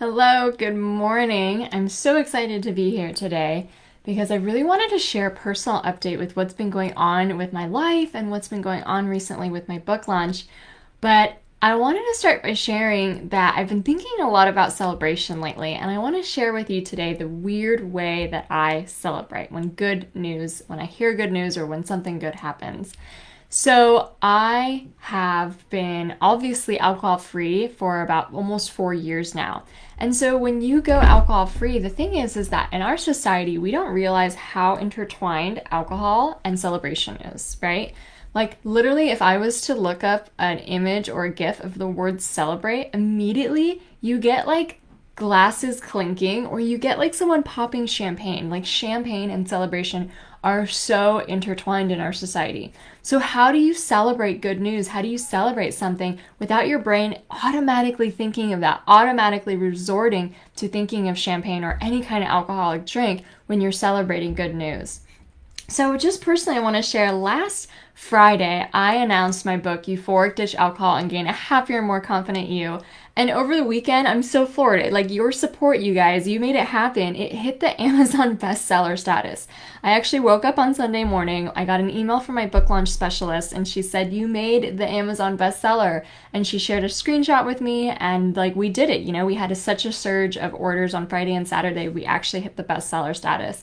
Hello, good morning. I'm so excited to be here today because I really wanted to share a personal update with what's been going on with my life and what's been going on recently with my book launch. But I wanted to start by sharing that I've been thinking a lot about celebration lately, and I want to share with you today the weird way that I celebrate when I hear good news or when something good happens. So I have been obviously alcohol free for about almost 4 years now. And so when you go alcohol free, the thing is that in our society, we don't realize how intertwined alcohol and celebration is, right? Like literally, if I was to look up an image or a GIF of the word celebrate, immediately you get like glasses clinking or you get like someone popping champagne. Like champagne and celebration are so intertwined in our society. So how do you celebrate good news? How do you celebrate something without your brain automatically thinking of that, automatically resorting to thinking of champagne or any kind of alcoholic drink when you're celebrating good news? So just personally, I want to share last Friday, I announced my book, Euphoric Ditch Alcohol and Gain a Happier, More Confident You. And over the weekend, I'm so floored. Like your support, you guys, you made it happen. It hit the Amazon bestseller status. I actually woke up on Sunday morning. I got an email from my book launch specialist and she said, you made the Amazon bestseller. And she shared a screenshot with me and like we did it. We had such a surge of orders on Friday and Saturday. We actually hit the bestseller status.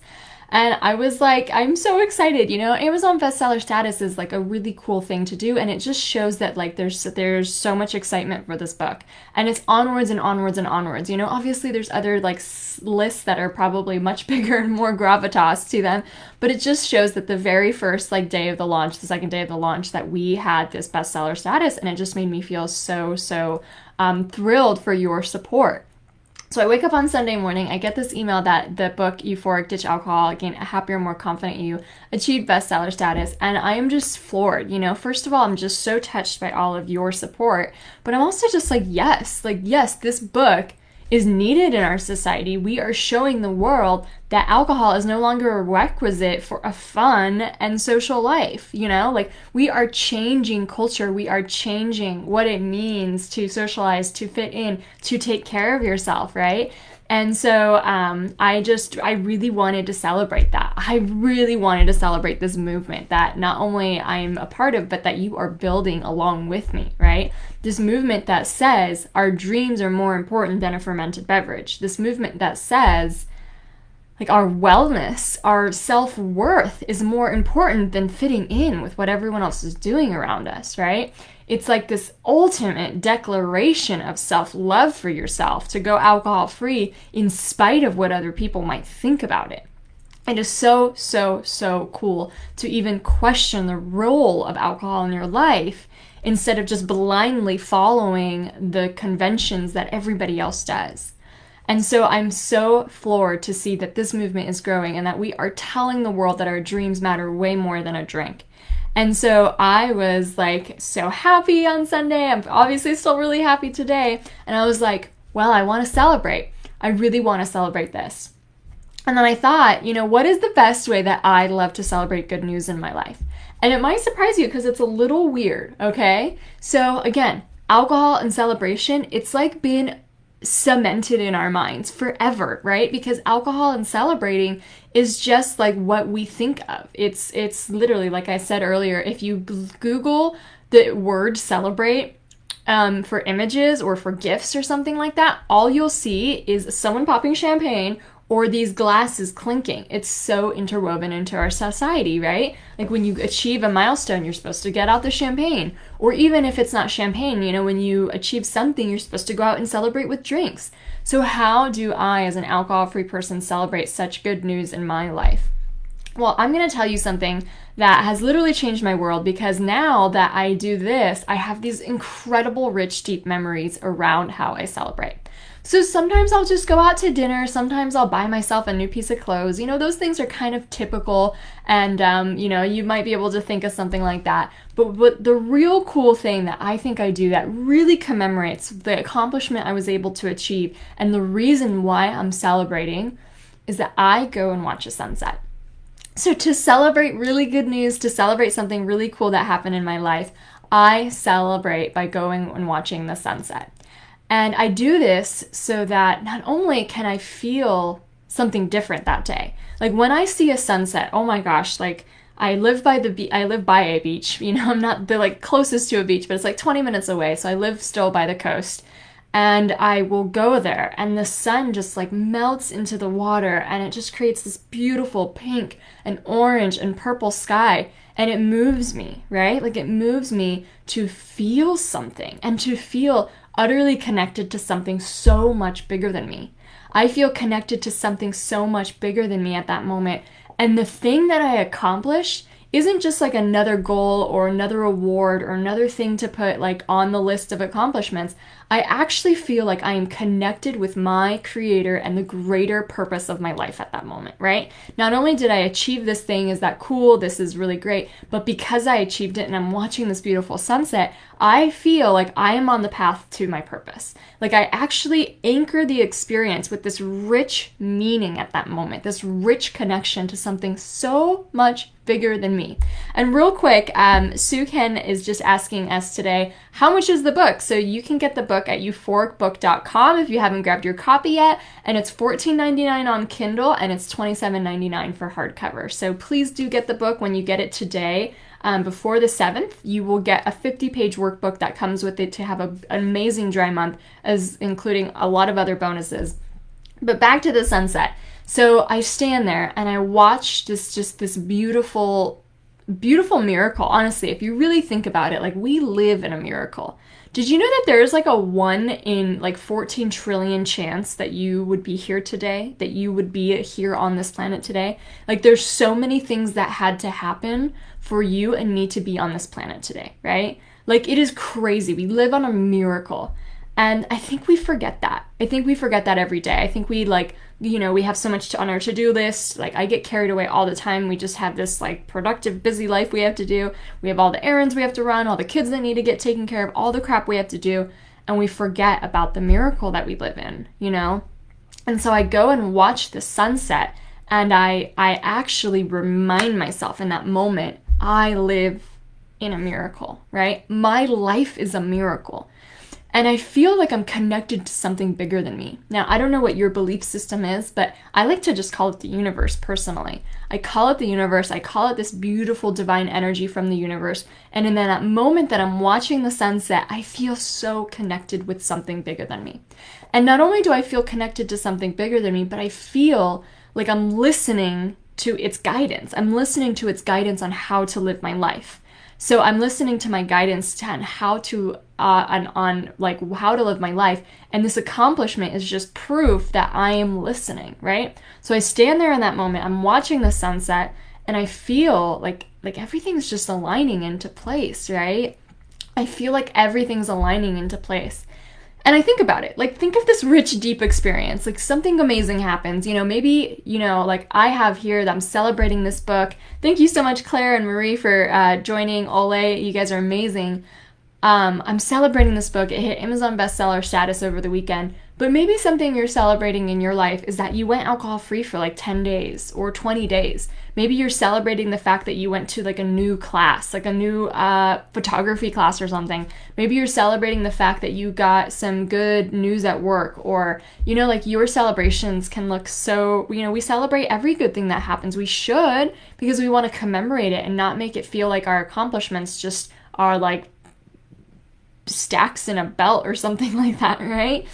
And I was like, I'm so excited. Amazon bestseller status is like a really cool thing to do. And it just shows that like there's so much excitement for this book. And it's onwards and onwards and onwards. Obviously there's other like lists that are probably much bigger and more gravitas to them. But it just shows that the very first like day of the launch, the second day of the launch, that we had this bestseller status. And it just made me feel so thrilled for your support. So I wake up on Sunday morning, I get this email that the book Euphoric Ditch Alcohol, Gain a Happier, More Confident You achieved bestseller status, and I am just floored. First of all, I'm just so touched by all of your support, but I'm also just like, yes, this book is needed in our society. We are showing the world that alcohol is no longer a requisite for a fun and social life. Like we are changing culture. We are changing what it means to socialize, to fit in, to take care of yourself, right? And so I really wanted to celebrate that. I really wanted to celebrate this movement that not only I'm a part of, but that you are building along with me, right? This movement that says our dreams are more important than a fermented beverage. This movement that says like our wellness, our self-worth is more important than fitting in with what everyone else is doing around us, right? It's like this ultimate declaration of self-love for yourself to go alcohol-free in spite of what other people might think about it. It is so cool to even question the role of alcohol in your life instead of just blindly following the conventions that everybody else does. And so I'm so floored to see that this movement is growing and that we are telling the world that our dreams matter way more than a drink. And so I was like so happy on Sunday. I'm obviously still really happy today. And I was like, well, I want to celebrate. I really want to celebrate this. And then I thought, what is the best way that I love to celebrate good news in my life? And it might surprise you because it's a little weird, okay? So again, alcohol and celebration, it's like being cemented in our minds forever, right? Because alcohol and celebrating is just like what we think of. It's literally, like I said earlier, if you Google the word celebrate for images or for GIFs or something like that, all you'll see is someone popping champagne or these glasses clinking. It's so interwoven into our society, right? Like when you achieve a milestone, you're supposed to get out the champagne. Or even if it's not champagne, when you achieve something, you're supposed to go out and celebrate with drinks. So how do I, as an alcohol-free person, celebrate such good news in my life? Well, I'm going to tell you something that has literally changed my world, because now that I do this, I have these incredible, rich, deep memories around how I celebrate. So sometimes I'll just go out to dinner. Sometimes I'll buy myself a new piece of clothes. Those things are kind of typical, and, you might be able to think of something like that. But the real cool thing that I think I do that really commemorates the accomplishment I was able to achieve and the reason why I'm celebrating is that I go and watch a sunset. So to celebrate really good news, to celebrate something really cool that happened in my life, I celebrate by going and watching the sunset. And I do this so that not only can I feel something different that day, like when I see a sunset, oh my gosh, like I live by I live by a beach, I'm not the like closest to a beach, but it's like 20 minutes away. So I live still by the coast, and I will go there and the sun just like melts into the water and it just creates this beautiful pink and orange and purple sky, and it moves me, right? Like it moves me to feel something and to feel utterly connected to something so much bigger than me. I feel connected to something so much bigger than me at that moment. And the thing that I accomplished isn't just like another goal or another award or another thing to put like on the list of accomplishments. I actually feel like I am connected with my creator and the greater purpose of my life at that moment, right? Not only did I achieve this thing, is that cool? This is really great. But because I achieved it and I'm watching this beautiful sunset, I feel like I am on the path to my purpose. Like I actually anchor the experience with this rich meaning at that moment, this rich connection to something so much bigger than me. And real quick, Sue Ken is just asking us today, how much is the book? So you can get the book at euphoricbook.com if you haven't grabbed your copy yet, and it's $14.99 on Kindle and it's $27.99 for hardcover. So please do get the book when you get it today. Before the 7th, you will get a 50-page workbook that comes with it to have an amazing dry month, as including a lot of other bonuses. But back to the sunset. So I stand there and I watch this beautiful, beautiful miracle. Honestly, if you really think about it, like we live in a miracle. Did you know that there is like a 1 in like 14 trillion chance that you would be here today, that you would be here on this planet today? Like there's so many things that had to happen for you and me to be on this planet today, right? Like it is crazy. We live on a miracle. And I think we forget that. I think we forget that every day. I think we we have so much on our to-do list. Like I get carried away all the time. We just have this like productive, busy life we have to do. We have all the errands we have to run, all the kids that need to get taken care of, all the crap we have to do. And we forget about the miracle that we live in, And so I go and watch the sunset, and I actually remind myself in that moment, I live in a miracle, right? My life is a miracle. And I feel like I'm connected to something bigger than me. Now, I don't know what your belief system is, but I like to just call it the universe personally. I call it the universe. I call it this beautiful divine energy from the universe. And in that moment that I'm watching the sunset, I feel so connected with something bigger than me. And not only do I feel connected to something bigger than me, but I feel like I'm listening to its guidance. I'm listening to its guidance on how to live my life. So I'm listening to my guidance on how to how to live my life, and this accomplishment is just proof that I am listening, right? So I stand there in that moment, I'm watching the sunset, and I feel like everything's just aligning into place, right? I feel like everything's aligning into place. And I think about it, like think of this rich, deep experience, like something amazing happens, maybe, like I have here that I'm celebrating this book. Thank you so much, Claire and Marie, for joining. Ole, you guys are amazing. I'm celebrating this book. It hit Amazon bestseller status over the weekend. But maybe something you're celebrating in your life is that you went alcohol-free for like 10 days or 20 days. Maybe you're celebrating the fact that you went to like a new class, like a new photography class or something. Maybe you're celebrating the fact that you got some good news at work, or, like your celebrations can look so, we celebrate every good thing that happens. We should, because we want to commemorate it and not make it feel like our accomplishments just are like stacks in a belt or something like that, right?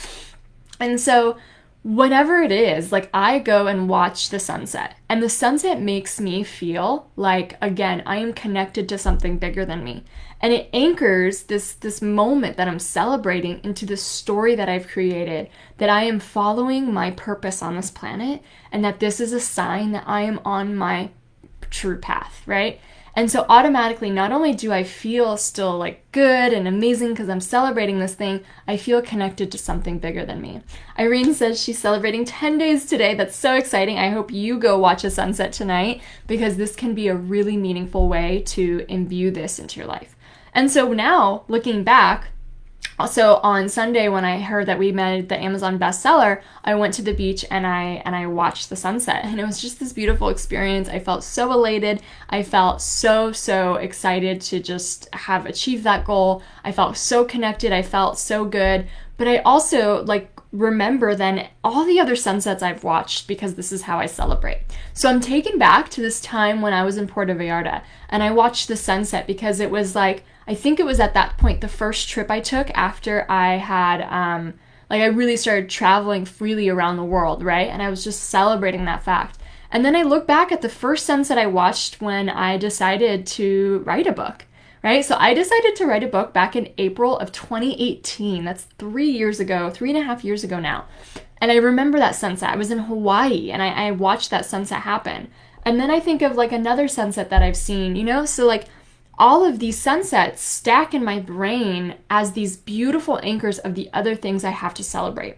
And so whatever it is, like I go and watch the sunset, and the sunset makes me feel like, again, I am connected to something bigger than me. And it anchors this moment that I'm celebrating into the story that I've created, that I am following my purpose on this planet, and that this is a sign that I am on my true path, right? And so automatically, not only do I feel still like good and amazing because I'm celebrating this thing, I feel connected to something bigger than me. Irene says she's celebrating 10 days today. That's so exciting. I hope you go watch a sunset tonight, because this can be a really meaningful way to imbue this into your life. And so now, looking back, also on Sunday when I heard that we made the Amazon bestseller, I went to the beach and I watched the sunset, and it was just this beautiful experience. I felt so elated. I felt so excited to just have achieved that goal. I felt so connected. I felt so good. but I also like remember then all the other sunsets I've watched because this is how I celebrate. So I'm taken back to this time when I was in Puerto Vallarta and I watched the sunset because it was like, I think it was at that point the first trip I took after I had like I really started traveling freely around the world, right? And I was just celebrating that fact. And then I look back at the first sunset I watched when I decided to write a book, right? So I decided to write a book back in April of 2018. That's 3 years ago, 3.5 years ago now. And I remember that sunset. I was in Hawaii and I watched that sunset happen. And then I think of like another sunset that I've seen, you know? So like all of these sunsets stack in my brain as these beautiful anchors of the other things I have to celebrate.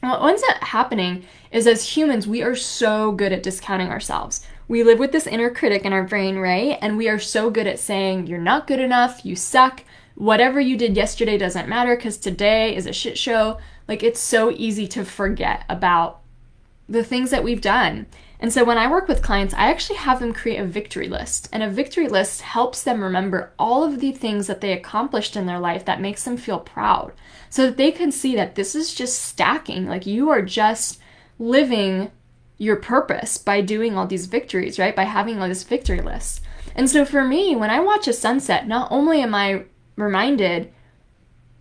What ends up happening is as humans, we are so good at discounting ourselves. We live with this inner critic in our brain, right? And we are so good at saying, you're not good enough, you suck, whatever you did yesterday doesn't matter because today is a shit show. Like it's so easy to forget about the things that we've done. And so when I work with clients, I actually have them create a victory list. And a victory list helps them remember all of the things that they accomplished in their life that makes them feel proud. So that they can see that this is just stacking. Like you are just living your purpose by doing all these victories, right? By having all this victory list. And so for me, when I watch a sunset, not only am I reminded,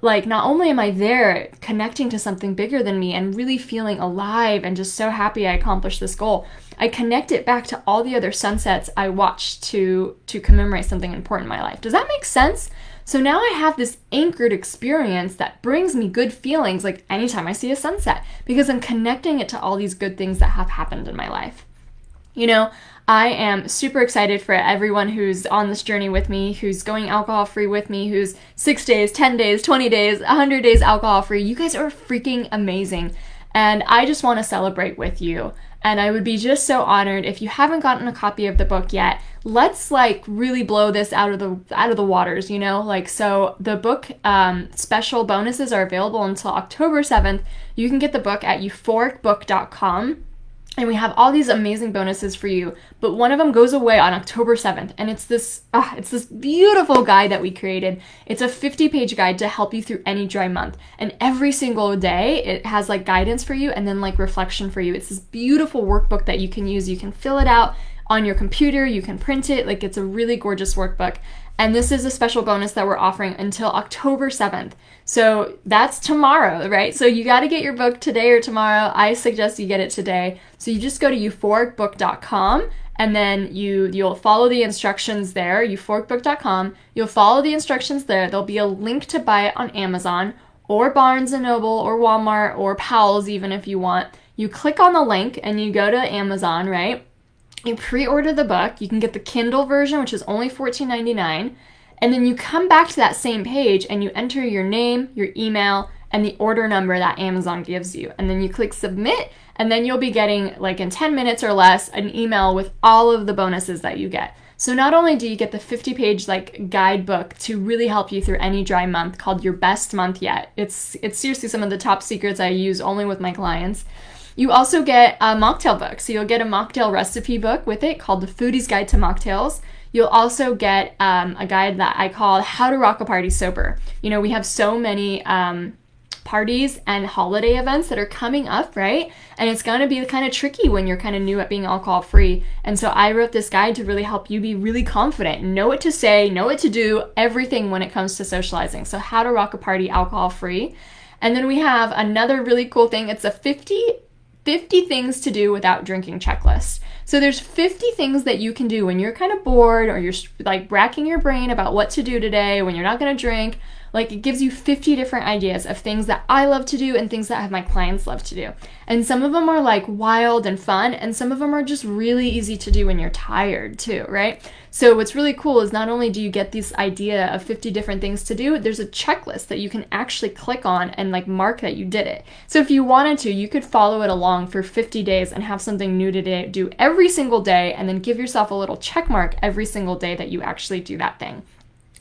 like, not only am I there connecting to something bigger than me and really feeling alive and just so happy I accomplished this goal, I connect it back to all the other sunsets I watched to commemorate something important in my life. Does that make sense? So now I have this anchored experience that brings me good feelings like anytime I see a sunset because I'm connecting it to all these good things that have happened in my life. You know, I am super excited for everyone who's on this journey with me, who's going alcohol-free with me, who's 6 days, 10 days, 20 days, 100 days alcohol-free. You guys are freaking amazing. And I just want to celebrate with you. And I would be just so honored if you haven't gotten a copy of the book yet. Let's like really blow this out of the waters, you know? Like, so the book special bonuses are available until October 7th. You can get the book at euphoricbook.com. And we have all these amazing bonuses for you, but one of them goes away on October 7th, and it's this beautiful guide that we created. It's a 50-page guide to help you through any dry month, and every single day it has like guidance for you and then like reflection for you. It's this beautiful workbook that you can use. You can fill it out on your computer, you can print it, like it's a really gorgeous workbook. And this is a special bonus that we're offering until October 7th. So that's tomorrow, right? So you got to get your book today or tomorrow. I suggest you get it today. So you just go to euphoricbook.com and then you'll follow the instructions there, euphoricbook.com. You'll follow the instructions there. There'll be a link to buy it on Amazon or Barnes & Noble or Walmart or Powell's even if you want. You click on the link and you go to Amazon, right? You pre-order the book. You can get the Kindle version, which is only $14.99. And then you come back to that same page and you enter your name, your email, and the order number that Amazon gives you. And then you click submit, and then you'll be getting, like in 10 minutes or less, an email with all of the bonuses that you get. So not only do you get the 50-page like guidebook to really help you through any dry month called Your Best Month Yet. It's seriously some of the top secrets I use only with my clients. You also get a mocktail book. So you'll get a mocktail recipe book with it called The Foodie's Guide to Mocktails. You'll also get a guide that I call How to Rock a Party Sober. You know, we have so many parties and holiday events that are coming up, right? And it's going to be kind of tricky when you're kind of new at being alcohol free. And so I wrote this guide to really help you be really confident, know what to say, know what to do, everything when it comes to socializing. So How to Rock a Party alcohol free. And then we have another really cool thing. It's a 50 things to do without drinking checklist. So there's 50 things that you can do when you're kind of bored or you're like racking your brain about what to do today when you're not going to drink. Like it gives you 50 different ideas of things that I love to do and things that my clients love to do. And some of them are like wild and fun, and some of them are just really easy to do when you're tired too, right? So what's really cool is not only do you get this idea of 50 different things to do, there's a checklist that you can actually click on and like mark that you did it. So if you wanted to, you could follow it along for 50 days and have something new to do every single day, and then give yourself a little check mark every single day that you actually do that thing.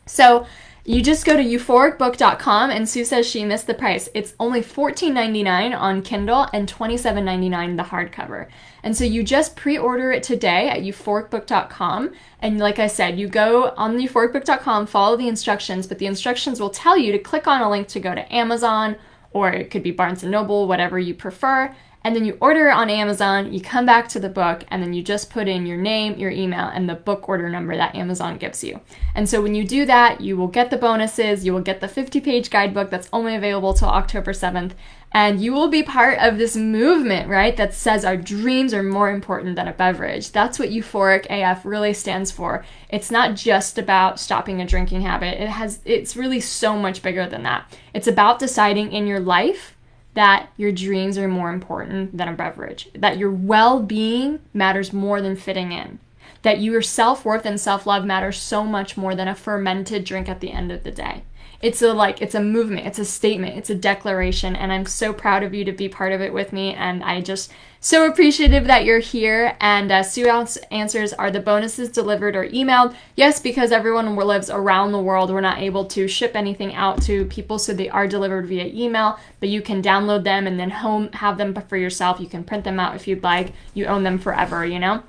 So you just go to euphoricbook.com, and Sue says she missed the price. It's only $14.99 on Kindle and $27.99 the hardcover. And so you just pre-order it today at euphoricbook.com. And like I said, you go on euphoricbook.com, follow the instructions, but the instructions will tell you to click on a link to go to Amazon or it could be Barnes & Noble, whatever you prefer. And then you order it on Amazon, you come back to the book, and then you just put in your name, your email, and the book order number that Amazon gives you. And so when you do that, you will get the bonuses, you will get the 50-page guidebook that's only available till October 7th, and you will be part of this movement, right, that says our dreams are more important than a beverage. That's what Euphoric AF really stands for. It's not just about stopping a drinking habit. It's really so much bigger than that. It's about deciding in your life that your dreams are more important than a beverage, that your well-being matters more than fitting in, that your self-worth and self-love matters so much more than a fermented drink at the end of the day. It's a movement, it's a statement, it's a declaration, and I'm so proud of you to be part of it with me, and I just so appreciative that you're here. And Sue answers, are the bonuses delivered or emailed? Yes, because everyone lives around the world. We're not able to ship anything out to people, so they are delivered via email, but you can download them and then have them for yourself. You can print them out if you'd like. You own them forever, you know?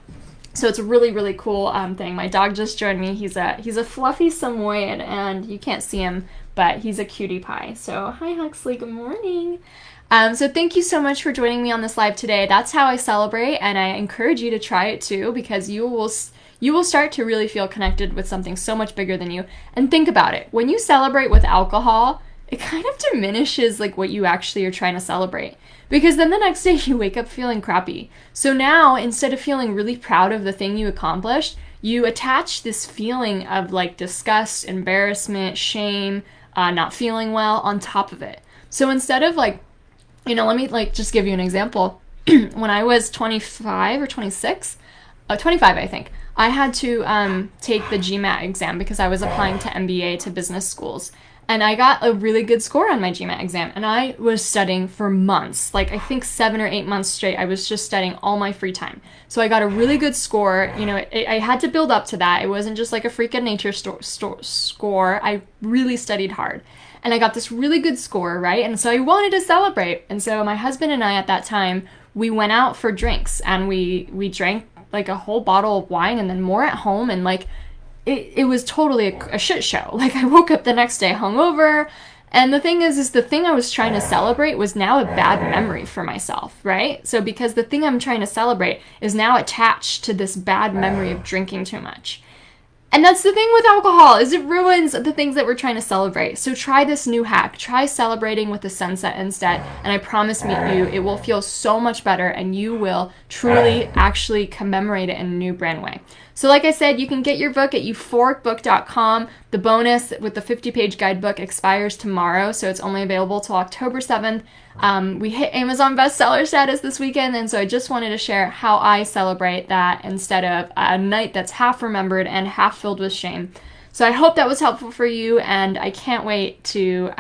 So it's a really, really cool thing. My dog just joined me. He's a fluffy Samoyed, and you can't see him, but he's a cutie pie. So hi, Huxley. Good morning. So thank you so much for joining me on this live today. That's how I celebrate, and I encourage you to try it too, because you will start to really feel connected with something so much bigger than you. And think about it. When you celebrate with alcohol, it kind of diminishes like what you actually are trying to celebrate. Because then the next day you wake up feeling crappy. So now, instead of feeling really proud of the thing you accomplished, you attach this feeling of like disgust, embarrassment, shame, not feeling well on top of it. So instead of like, you know, let me like just give you an example. When I was 25 or 26, 25 I think, I had to take the GMAT exam because I was applying to MBA to business schools. And I got a really good score on my GMAT exam, and I was studying for months, like I think 7 or 8 months straight. I was just studying all my free time. So I got a really good score. You know, I had to build up to that. It wasn't just like a freak of nature score. I really studied hard. And I got this really good score, right? And so I wanted to celebrate. And so my husband and I at that time, we went out for drinks, and we drank like a whole bottle of wine and then more at home, and like it was totally a shit show. Like I woke up the next day hungover, and the thing is the thing I was trying to celebrate was now a bad memory for myself, right? So because the thing I'm trying to celebrate is now attached to this bad memory of drinking too much. And that's the thing with alcohol, is it ruins the things that we're trying to celebrate. So try this new hack. Try celebrating with the sunset instead. And I promise you, it will feel so much better, and you will truly actually commemorate it in a new brand way. So like I said, you can get your book at euphoricbook.com. The bonus with the 50-page guidebook expires tomorrow, so it's only available till October 7th. We hit Amazon bestseller status this weekend, and so I just wanted to share how I celebrate that instead of a night that's half remembered and half filled with shame. So I hope that was helpful for you, and I can't wait to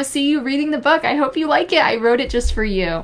see you reading the book. I hope you like it. I wrote it just for you.